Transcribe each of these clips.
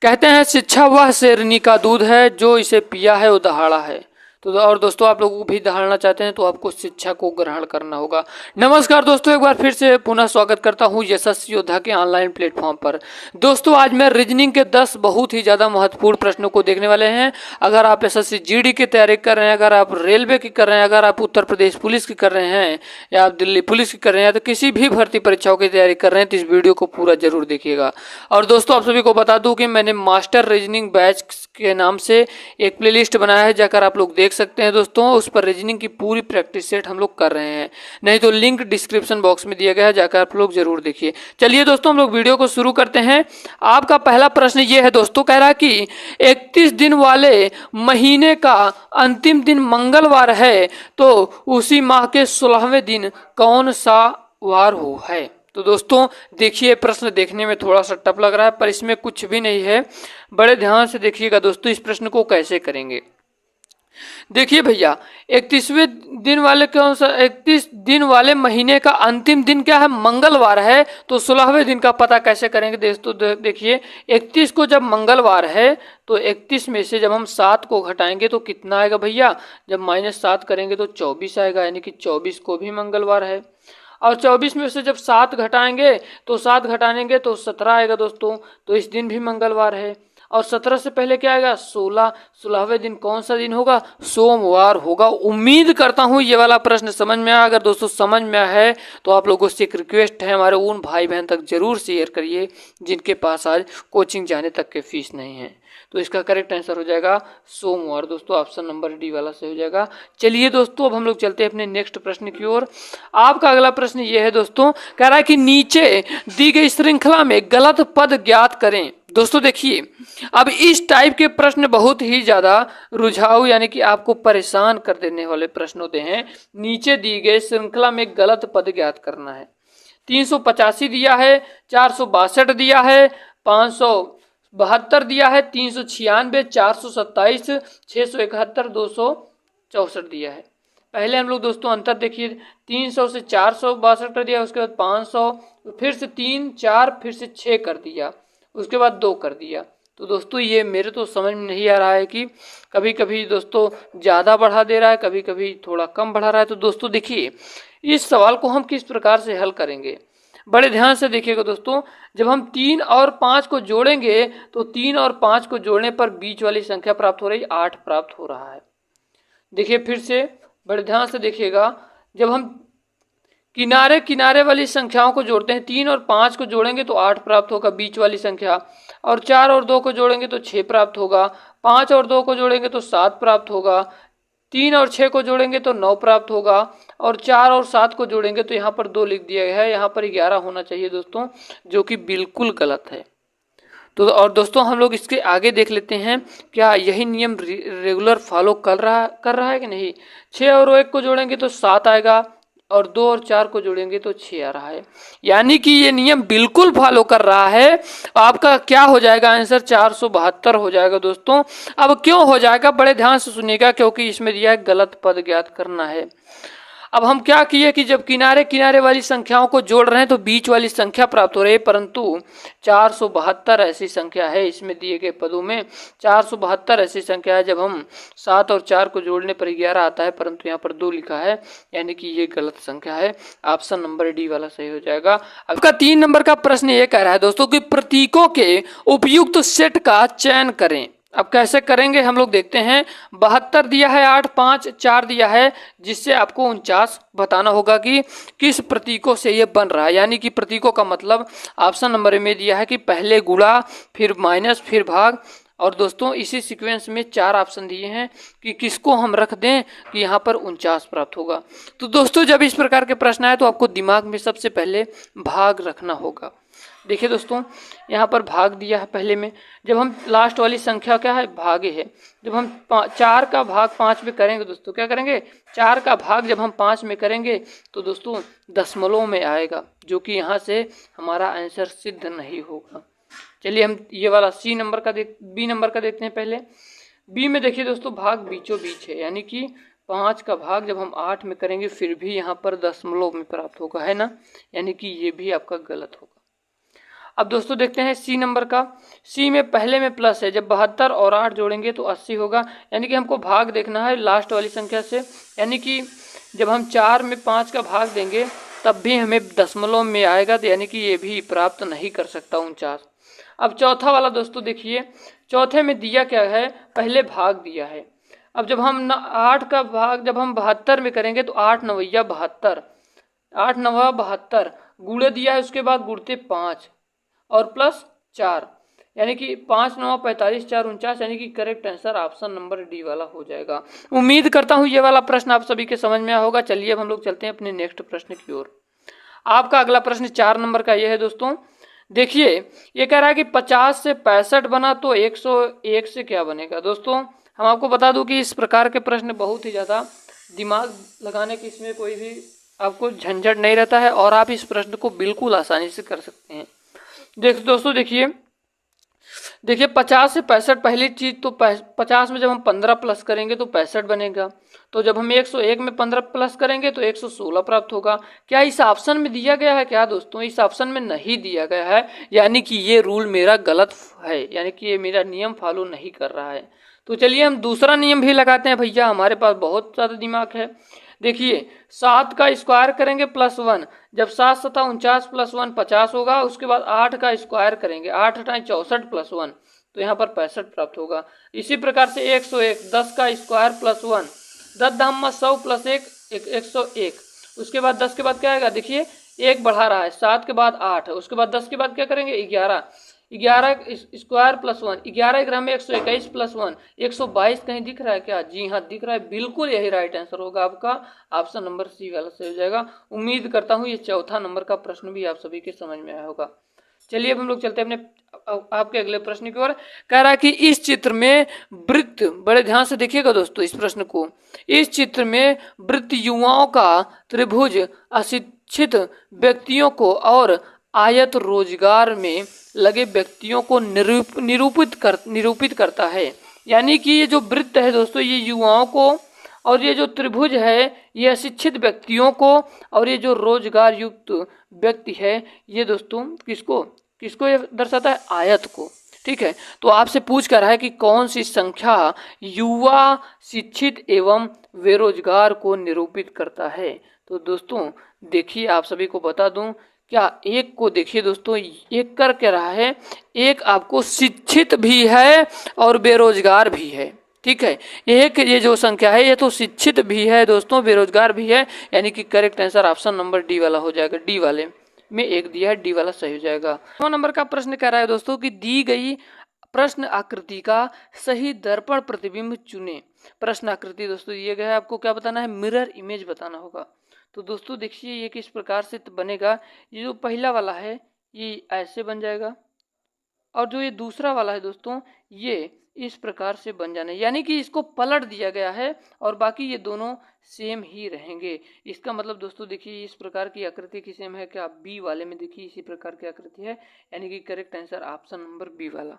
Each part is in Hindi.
कहते हैं शिक्षा वह शेरनी का दूध है, जो इसे पिया है वो दहाड़ा है। तो और दोस्तों, आप लोगों को भी दहाड़ना चाहते हैं तो आपको शिक्षा को ग्रहण करना होगा। नमस्कार दोस्तों, एक बार फिर से पुनः स्वागत करता हूं यशस्वी योद्धा के ऑनलाइन प्लेटफॉर्म पर। दोस्तों, आज मैं रीजनिंग के 10 बहुत ही ज़्यादा महत्वपूर्ण प्रश्नों को देखने वाले हैं। अगर आप एसएससी जीडी की तैयारी कर रहे हैं, अगर आप रेलवे की कर रहे हैं, अगर आप उत्तर प्रदेश पुलिस की कर रहे हैं, या आप दिल्ली पुलिस की कर रहे हैं, तो किसी भी भर्ती परीक्षाओं की तैयारी कर रहे हैं तो इस वीडियो को पूरा जरूर देखिएगा। और दोस्तों, आप सभी को बता दूं कि मैंने मास्टर रीजनिंग बैच के नाम से एक प्लेलिस्ट बनाया है, जाकर आप लोग देख सकते हैं दोस्तों। उस पर रीजनिंग की पूरी प्रैक्टिस सेट हम लोग कर रहे हैं, नहीं तो लिंक डिस्क्रिप्शन बॉक्स में दिया गया है, जाकर आप लोग जरूर देखिए। चलिए दोस्तों, हम लोग वीडियो को शुरू करते हैं। आपका पहला प्रश्न ये है दोस्तों, कह रहा है कि 31 दिन वाले महीने का अंतिम दिन मंगलवार है, तो उसी माह के 16वें दिन कौन सा वार हो है। तो दोस्तों देखिए, प्रश्न देखने में थोड़ा सा टफ लग रहा है, पर इसमें कुछ भी नहीं है। बड़े ध्यान से देखिएगा दोस्तों, इस प्रश्न को कैसे करेंगे। देखिए भैया, 31वें दिन वाले कौन सा, 31 दिन वाले महीने का अंतिम दिन क्या है, मंगलवार है। तो 16वें दिन का पता कैसे करेंगे दोस्तों। देखिए, 31 को जब मंगलवार है तो 31 में से जब हम 7 को घटाएंगे तो कितना आएगा भैया, जब -7 करेंगे तो 24 आएगा, यानी कि 24 को भी मंगलवार है। और 24 में से जब 7 घटाएंगे तो 7 घटाएंगे तो 17 आएगा दोस्तों, तो इस दिन भी मंगलवार है। और 17 से पहले क्या आएगा, 16। 16वें दिन कौन सा दिन होगा, सोमवार होगा। उम्मीद करता हूँ ये वाला प्रश्न समझ में आया। अगर दोस्तों समझ में आया है तो आप लोगों से एक रिक्वेस्ट है, हमारे उन भाई बहन तक जरूर शेयर करिए जिनके पास आज कोचिंग जाने तक के फीस नहीं है। तो इसका करेक्ट आंसर हो जाएगा सोमवार दोस्तों, ऑप्शन नंबर डी वाला से हो जाएगा। चलिए दोस्तों, अब हम लोग चलते हैं अपने नेक्स्ट प्रश्न की ओर। आपका अगला प्रश्न ये है दोस्तों, कह रहा है कि नीचे दी गई श्रृंखला में गलत पद ज्ञात करें। दोस्तों देखिए, अब इस टाइप के प्रश्न बहुत ही ज्यादा रुझाऊ यानी कि आपको परेशान कर देने वाले प्रश्न होते हैं। नीचे दी गई श्रृंखला में गलत पद ज्ञात करना है। 385 दिया है, 462 दिया है, 572 दिया है, 396, 427, 671, 264 दिया है। पहले हम लोग दोस्तों अंतर देखिए, 300 से 462 कर दिया, उसके बाद 500, फिर से 3, 4, फिर से 6 कर दिया, उसके बाद 2 कर दिया। तो दोस्तों ये मेरे तो समझ में नहीं आ रहा है कि कभी कभी दोस्तों ज़्यादा बढ़ा दे रहा है, कभी कभी थोड़ा कम बढ़ा रहा है। तो दोस्तों देखिए, इस सवाल को हम किस प्रकार से हल करेंगे, बड़े ध्यान से देखिएगा दोस्तों। जब हम 3 और 5 को जोड़ेंगे तो 3 और 5 को जोड़ने पर बीच वाली संख्या प्राप्त हो रही, 8 प्राप्त हो रहा है। देखिए फिर से बड़े ध्यान से देखिएगा, जब हम किनारे किनारे वाली संख्याओं को जोड़ते हैं, 3 और 5 को जोड़ेंगे तो 8 प्राप्त होगा बीच वाली संख्या, और 4 और 2 को जोड़ेंगे तो 6 प्राप्त होगा, 5 और 2 को जोड़ेंगे तो 7 प्राप्त होगा, 3 और 6 को जोड़ेंगे तो 9 प्राप्त होगा, और 4 और 7 को जोड़ेंगे तो यहाँ पर 2 लिख दिया गया है, यहाँ पर 11 होना चाहिए दोस्तों, जो कि बिल्कुल गलत है। तो और दोस्तों हम लोग इसके आगे देख लेते हैं, क्या यही नियम रेगुलर फॉलो कर रहा है कि नहीं। 6 और 1 को जोड़ेंगे तो 7 आएगा, और 2 और 4 को जोड़ेंगे तो 6 आ रहा है, यानी कि ये नियम बिल्कुल फॉलो कर रहा है। आपका क्या हो जाएगा आंसर, 472 हो जाएगा दोस्तों। अब क्यों हो जाएगा, बड़े ध्यान से सुनिएगा, क्योंकि इसमें दिया है गलत पद ज्ञात करना है। अब हम क्या किए कि जब किनारे किनारे वाली संख्याओं को जोड़ रहे हैं तो बीच वाली संख्या प्राप्त हो रही है, परंतु 472 ऐसी संख्या है, इसमें दिए गए पदों में 472 ऐसी संख्या है, जब हम 7 और 4 को जोड़ने पर 11 आता है, परंतु यहाँ पर 2 लिखा है, यानी कि ये गलत संख्या है। ऑप्शन नंबर डी वाला सही हो जाएगा। आपका 3 नंबर का प्रश्न ये कह रहा है दोस्तों कि प्रतीकों के उपयुक्त सेट का चयन करें। अब कैसे करेंगे हम लोग देखते हैं। 72 दिया है, 8, 5, 4 दिया है, जिससे आपको 49 बताना होगा कि किस प्रतीकों से ये बन रहा है। यानी कि प्रतीकों का मतलब ऑप्शन नंबर में दिया है कि पहले गुणा, फिर माइनस, फिर भाग। और दोस्तों इसी सीक्वेंस में 4 ऑप्शन दिए हैं कि किसको हम रख दें कि यहाँ पर 49 प्राप्त होगा। तो दोस्तों जब इस प्रकार के प्रश्न आए तो आपको दिमाग में सबसे पहले भाग रखना होगा। देखिए दोस्तों, यहाँ पर भाग दिया है पहले में, जब हम लास्ट वाली संख्या क्या है, भागे है। जब हम 4 का भाग 5 में करेंगे दोस्तों, क्या करेंगे, 4 का भाग जब हम 5 में करेंगे तो दोस्तों दशमलव में आएगा, जो कि यहाँ से हमारा आंसर सिद्ध नहीं होगा। चलिए हम ये वाला बी नंबर का देखते हैं पहले। बी में देखिए दोस्तों, भाग बीचों बीच है, यानी कि 5 का भाग जब हम 8 में करेंगे फिर भी यहाँ पर दशमलव में प्राप्त होगा, है ना, यानी कि ये भी आपका गलत होगा। अब दोस्तों देखते हैं सी नंबर का। सी में पहले में प्लस है, जब 72 और 8 जोड़ेंगे तो 80 होगा, यानी कि हमको भाग देखना है लास्ट वाली संख्या से, यानी कि जब हम 4 में 5 का भाग देंगे तब भी हमें दशमलव में आएगा, तो यानी कि ये भी प्राप्त नहीं कर सकता 49। अब चौथा वाला दोस्तों देखिए, चौथे में दिया क्या है, पहले भाग दिया है। अब जब हम 8 का भाग जब हम 72 में करेंगे तो 8 नवैया 72, 8 नवा 72, गुणे दिया है, उसके बाद गुणते 5 और प्लस 4, यानी कि 5 9 45 4 49, यानी कि correct answer option number D वाला हो जाएगा। उम्मीद करता हूँ ये वाला प्रश्न आप सभी के समझ में आया होगा। चलिए अब हम लोग चलते हैं अपने नेक्स्ट प्रश्न की ओर। आपका अगला प्रश्न 4 नंबर का ये है दोस्तों। देखिए ये कह रहा है कि 50 से 65 बना तो 101 से क्या बनेगा। दोस्तों हम आपको बता दूं कि इस प्रकार के प्रश्न बहुत ही ज़्यादा दिमाग लगाने की इसमें कोई भी आपको झंझट नहीं रहता है और आप इस प्रश्न को बिल्कुल आसानी से कर सकते हैं। दोस्तों देखिए 50 से 65, पहली चीज़ तो 50 में जब हम 15 प्लस करेंगे तो 65 बनेगा, तो जब हम 101 में 15 प्लस करेंगे तो 116 प्राप्त होगा। क्या इस ऑप्शन में दिया गया है क्या दोस्तों? इस ऑप्शन में नहीं दिया गया है, यानी कि ये रूल मेरा गलत है, यानी कि ये मेरा नियम फॉलो नहीं कर रहा है। तो चलिए हम दूसरा नियम भी लगाते हैं भैया, हमारे पास बहुत ज़्यादा दिमाग है। देखिए 7 का स्क्वायर करेंगे +1, जब 7 7 49 प्लस 1 50 होगा। उसके बाद 8 का स्क्वायर करेंगे, 8 8 64 प्लस 1, तो यहाँ पर 65 प्राप्त होगा। इसी प्रकार से 101, 10 का स्क्वायर +1, 10 धाम 100 प्लस 1 101। उसके बाद 10 के बाद क्या आएगा, देखिए 1 बढ़ा रहा है, 7 के बाद 8, उसके बाद 10 के बाद क्या करेंगे 11, 11 स्क्वायर +1, 11 ग्राम में 121 प्लस 1 122। कहीं दिख रहा है क्या? जी हाँ दिख रहा है, बिल्कुल यही राइट आंसर होगा आपका, ऑप्शन नंबर सी वाला सही हो जाएगा। उम्मीद करता हूँ ये चौथा नंबर का प्रश्न भी आप सभी के समझ में आया होगा। चलिए अब हम लोग चलते हैं अपने आपके अगले प्रश्न की ओर। कह रहा है कि इस चित्र में वृत्त, बड़े ध्यान से देखिएगा दोस्तों इस प्रश्न को, इस चित्र में वृत्त युवाओं का त्रिभुज अशिक्षित व्यक्तियों को और आयत रोजगार में लगे व्यक्तियों को निरूपित करता है। यानी कि ये जो वृत्त है दोस्तों ये युवाओं को, और ये जो त्रिभुज है ये अशिक्षित व्यक्तियों को, और ये जो रोजगार युक्त व्यक्ति है ये दोस्तों किसको ये दर्शाता है? आयत को। ठीक है, तो आपसे पूछ कर रहा है कि कौन सी संख्या युवा, शिक्षित एवं बेरोजगार को निरूपित करता है। तो दोस्तों देखिए आप सभी को बता दूं, क्या एक को देखिए दोस्तों, एक कर क्या रहा है, एक आपको शिक्षित भी है और बेरोजगार भी है। ठीक है, एक ये जो संख्या है ये तो शिक्षित भी है दोस्तों, बेरोजगार भी है, यानी कि correct answer option number D वाला हो जाएगा। डी वाले में एक दिया है, डी वाला सही हो जाएगा। 9 नंबर का प्रश्न कह रहा है दोस्तों कि दी गई प्रश्न आकृति का सही दर्पण प्रतिबिंब चुने। प्रश्न आकृति दोस्तों दिए गए है, आपको क्या बताना है? मिरर इमेज बताना होगा। तो दोस्तों देखिए ये किस प्रकार से बनेगा। ये जो पहला वाला है ये ऐसे बन जाएगा, और जो ये दूसरा वाला है दोस्तों ये इस प्रकार से बन जाना है, यानी कि इसको पलट दिया गया है और बाकी ये दोनों सेम ही रहेंगे। इसका मतलब दोस्तों देखिए इस प्रकार की आकृति की सेम है क्या? बी वाले में देखिए इसी प्रकार की आकृति है, यानी कि correct answer option number B वाला।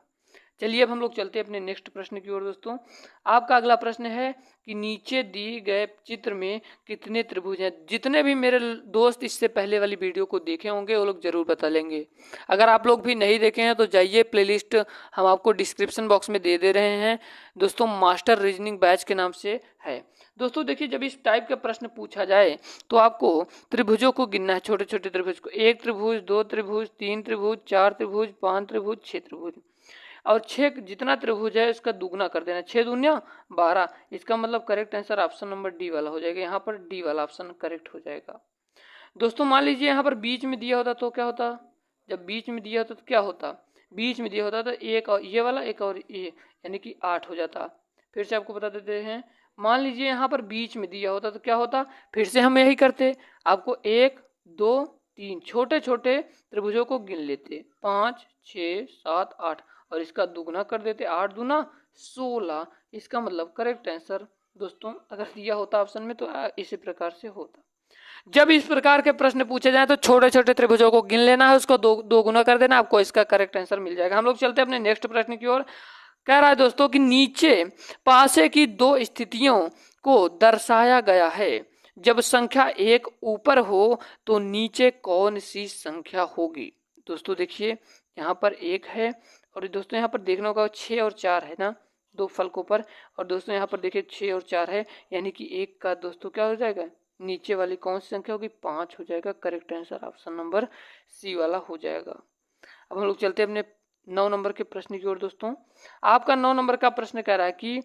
चलिए अब हम लोग चलते हैं अपने नेक्स्ट प्रश्न की ओर। दोस्तों आपका अगला प्रश्न है कि नीचे दिए गए चित्र में कितने त्रिभुज हैं। जितने भी मेरे दोस्त इससे पहले वाली वीडियो को देखे होंगे वो लोग जरूर बता लेंगे। अगर आप लोग भी नहीं देखे हैं तो जाइए, प्लेलिस्ट हम आपको डिस्क्रिप्शन बॉक्स में दे रहे हैं दोस्तों, मास्टर रीजनिंग बैच के नाम से है। दोस्तों देखिए जब इस टाइप का प्रश्न पूछा जाए तो आपको त्रिभुजों को गिनना है, छोटे छोटे त्रिभुज को, 1 त्रिभुज, 2 त्रिभुज, 3 त्रिभुज, 4 त्रिभुज, 5 त्रिभुज, 6 त्रिभुज, और 6 जितना त्रिभुज है इसका दुगना कर देना, 6 दूना 12। इसका मतलब correct answer option number D वाला हो जाएगा। यहाँ पर डी वाला ऑप्शन करेक्ट हो जाएगा। दोस्तों मान लीजिए यहाँ पर बीच में दिया होता तो क्या होता? जब बीच में दिया होता तो क्या होता? बीच में दिया होता तो एक और ये वाला, एक और ये, यानी कि 8 हो जाता। फिर से आपको बता देते हैं, मान लीजिए यहाँ पर बीच में दिया होता तो क्या होता? फिर से हम यही करते, आपको 1 2 3 छोटे छोटे त्रिभुजों को गिन लेते, 5 6 7 8, और इसका दुगना कर देते, 8 दूना 16। इसका मतलब करेक्ट आंसर दोस्तों अगर दिया होता ऑप्शन में तो इसी प्रकार से होता। जब इस प्रकार के प्रश्न पूछे जाए तो छोटे छोटे त्रिभुजों को गिन लेना है, उसको दो गुना कर देना, आपको इसका करेक्ट आंसर मिल जाएगा। हम लोग चलते हैं अपने नेक्स्ट प्रश्न की ओर। कह रहा है दोस्तों कि नीचे पासे की 2 स्थितियों को दर्शाया गया है। जब संख्या 1 ऊपर हो तो नीचे कौन सी संख्या होगी? दोस्तों देखिए यहाँ पर 1 है, और दोस्तों यहाँ पर देखना होगा 6 और 4 है ना, 2 फलकों पर। और दोस्तों यहाँ पर देखिए 6 और 4 है, यानी कि 1 का दोस्तों क्या हो जाएगा, नीचे वाली कौन सी संख्या होगी, 5 हो जाएगा। Correct answer option number C वाला हो जाएगा। अब हम लोग चलते हैं अपने 9 नंबर के प्रश्न की ओर। दोस्तों आपका 9 नंबर का प्रश्न कह रहा है कि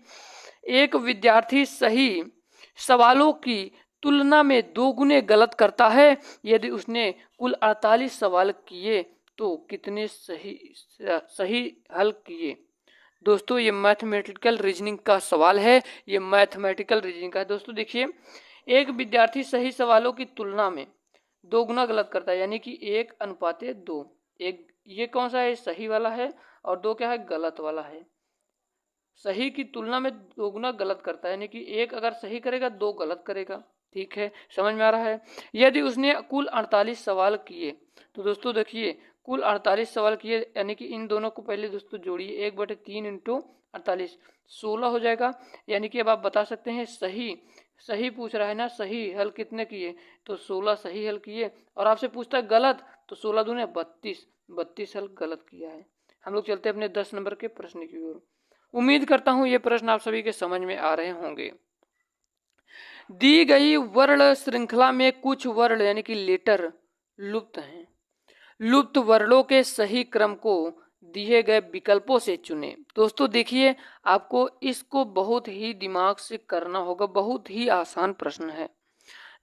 एक विद्यार्थी सही सवालों की तुलना में 2 गुने गलत करता है। यदि उसने कुल 48 सवाल किए तो कितने सही हल किए। दोस्तों ये मैथमेटिकल रीजनिंग का सवाल है, ये मैथमेटिकल रीजनिंग का है। दोस्तों देखिए, एक विद्यार्थी सही सवालों की तुलना में 2 गुना गलत करता है, यानी कि 1:2। एक ये कौन सा है, सही वाला है, और 2 क्या है, गलत वाला है। सही की तुलना में 2 गुना गलत करता है, यानी कि 1 अगर सही करेगा 2 गलत करेगा। ठीक है, समझ में आ रहा है। यदि उसने कुल 48 सवाल किए, तो दोस्तों देखिए कुल 48 सवाल किए, यानी कि इन दोनों को पहले दोस्तों जोड़िए, 1/3 इंटू 48 16 हो जाएगा। यानी कि अब आप बता सकते हैं सही सही पूछ रहा है ना, सही हल कितने किए, तो 16 सही हल किए। और आपसे पूछता है गलत, तो 16 दूने 32 हल गलत किया है। हम लोग चलते हैं अपने 10 नंबर के प्रश्न की ओर। उम्मीद करता हूं ये प्रश्न आप सभी के समझ में आ रहे होंगे। दी गई वर्ण श्रृंखला में कुछ वर्ण यानी कि लेटर लुप्त हैं। लुप्त वर्णों के सही क्रम को दिए गए विकल्पों से चुने। दोस्तों देखिए, आपको इसको बहुत ही दिमाग से करना होगा, बहुत ही आसान प्रश्न है।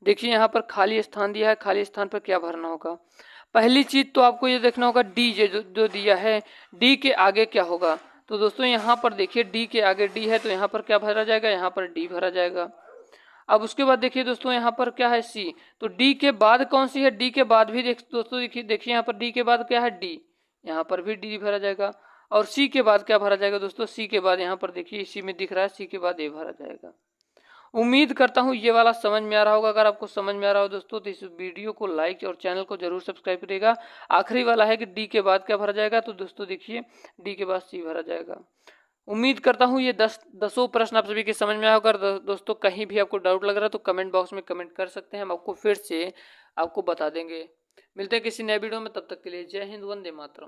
देखिए यहाँ पर खाली स्थान दिया है, खाली स्थान पर क्या भरना होगा। पहली चीज तो आपको ये देखना होगा डी जो दिया है, डी के आगे क्या होगा। तो दोस्तों यहाँ पर देखिए डी के आगे डी है, तो यहाँ पर क्या भरा जाएगा, यहाँ पर डी भरा जाएगा। अब उसके बाद देखिए दोस्तों यहाँ पर क्या है, सी, तो डी के बाद कौन सी है, डी के बाद भी दोस्तों देखिए यहाँ पर डी के बाद क्या है, डी, यहाँ पर भी डी भरा जाएगा। और सी के बाद क्या भरा जाएगा दोस्तों, सी के बाद यहाँ पर देखिए इसी में दिख रहा है, सी के बाद ए भरा जाएगा। उम्मीद करता हूँ ये वाला समझ में आ रहा होगा। अगर आपको समझ में आ रहा हो दोस्तों तो इस वीडियो को लाइक और चैनल को जरूर सब्सक्राइब करिएगा। आखिरी वाला है कि डी के बाद क्या भरा जाएगा, तो दोस्तों देखिए डी के बाद सी भरा जाएगा। उम्मीद करता हूँ ये 10 प्रश्न आप सभी के समझ में आएगा। अगर दोस्तों कहीं भी आपको डाउट लग रहा है तो कमेंट बॉक्स में कमेंट कर सकते हैं, हम आपको फिर से आपको बता देंगे। मिलते हैं किसी नए वीडियो में, तब तक के लिए जय हिंद, वंदे मातरम।